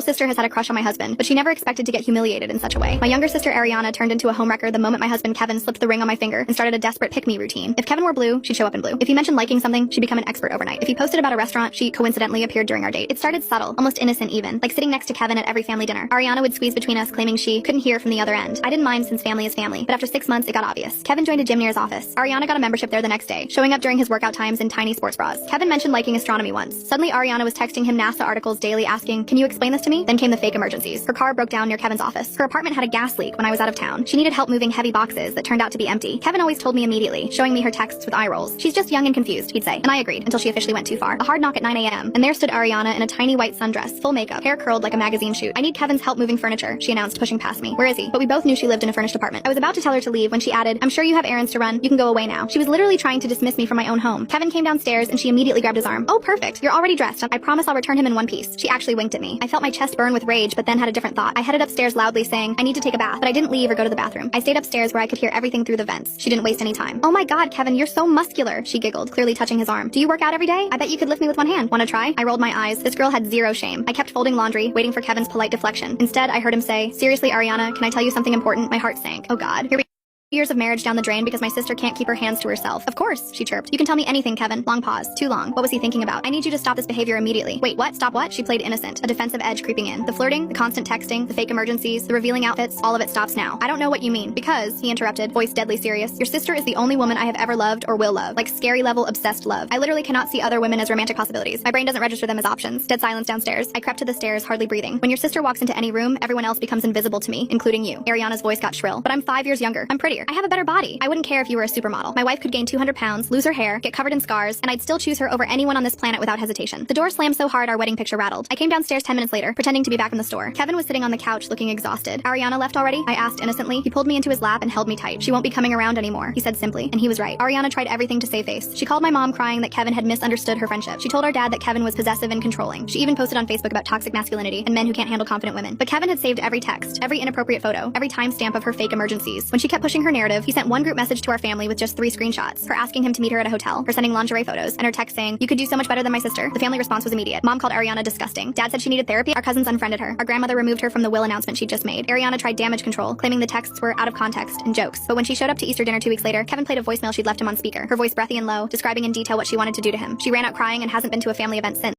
sister has had a crush on my husband, but she never expected to get humiliated in such a way. My younger sister Ariana turned into a homewrecker the moment my husband Kevin slipped the ring on my finger and started a desperate pick-me routine. If Kevin wore blue, she'd show up in blue. If he mentioned liking something, she'd become an expert overnight. If he posted about a restaurant, she coincidentally appeared during our date. It started subtle, almost innocent even, like sitting next to Kevin at every family dinner. Ariana would squeeze between us, claiming she couldn't hear from the other end. I didn't mind since family is family, but after 6 months, it got obvious. Kevin joined a gym near his office. Ariana got a membership there the next day, showing up during his workout times in tiny sports bras. Kevin mentioned liking astronomy once. Suddenly, Ariana was texting him NASA articles daily asking, "Can you explain this to me?" Then came the fake emergencies. Her car broke down near Kevin's office. Her apartment had a gas leak when I was out of town. She needed help moving heavy boxes that turned out to be empty. Kevin always told me immediately, showing me her texts with eye rolls. "She's just young and confused," he'd say, and I agreed until she officially went too far. A hard knock at 9 a.m., and there stood Ariana in a tiny white sundress, full makeup, hair curled like a magazine shoot. "I need Kevin's help moving furniture," she announced, pushing past me. "Where is he?" But we both knew she lived in a furnished apartment. I was about to tell her to leave when she added, "I'm sure you have errands to run. You can go away now." She was literally trying to dismiss me from my own home. Kevin came downstairs and she immediately grabbed his arm. "Oh, perfect. You're already dressed. I promise I'll return him in one piece." She actually winked at me. I felt my chest burn with rage, but then had a different thought. I headed upstairs loudly saying, "I need to take a bath," but I didn't leave or go to the bathroom. I stayed upstairs where I could hear everything through the vents. She didn't waste any time. "Oh my God, Kevin, you're so muscular," she giggled, clearly touching his arm. "Do you work out every day? I bet you could lift me with one hand. Wanna try?" I rolled my eyes. This girl had zero shame. I kept folding laundry, waiting for Kevin's polite deflection. Instead, I heard him say, "Seriously, Ariana, can I tell you something important?" My heart sank. Oh God. Here we Years of marriage down the drain because my sister can't keep her hands to herself. "Of course," she chirped. "You can tell me anything, Kevin." Long pause. Too long. What was he thinking about? "I need you to stop this behavior immediately." "Wait, what? Stop what?" She played innocent, a defensive edge creeping in. The flirting, the constant texting, the fake emergencies, the revealing outfits, all of it stops now. "I don't know what you mean." "Because," he interrupted, voice deadly serious, "your sister is the only woman I have ever loved or will love. Like scary level obsessed love. I literally cannot see other women as romantic possibilities. My brain doesn't register them as options." Dead silence downstairs. I crept to the stairs, hardly breathing. "When your sister walks into any room, everyone else becomes invisible to me, including you." Ariana's voice got shrill. "But I'm 5 years younger. I'm prettier. I have a better body. I wouldn't care if you were a supermodel. My wife could gain 200 pounds, lose her hair, get covered in scars, and I'd still choose her over anyone on this planet without hesitation." The door slammed so hard our wedding picture rattled. I came downstairs 10 minutes later, pretending to be back in the store. Kevin was sitting on the couch looking exhausted. "Ariana left already?" I asked innocently. He pulled me into his lap and held me tight. "She won't be coming around anymore," he said simply, and he was right. Ariana tried everything to save face. She called my mom crying that Kevin had misunderstood her friendship. She told our dad that Kevin was possessive and controlling. She even posted on Facebook about toxic masculinity and men who can't handle confident women. But Kevin had saved every text, every inappropriate photo, every timestamp of her fake emergencies. When she kept pushing her narrative, he sent one group message to our family with just 3 screenshots. Her asking him to meet her at a hotel, her sending lingerie photos, and her text saying, "You could do so much better than my sister." The family response was immediate. Mom called Ariana disgusting. Dad said she needed therapy. Our cousins unfriended her. Our grandmother removed her from the will announcement she'd just made. Ariana tried damage control, claiming the texts were out of context and jokes. But when she showed up to Easter dinner 2 weeks later, Kevin played a voicemail she'd left him on speaker, her voice breathy and low, describing in detail what she wanted to do to him. She ran out crying and hasn't been to a family event since.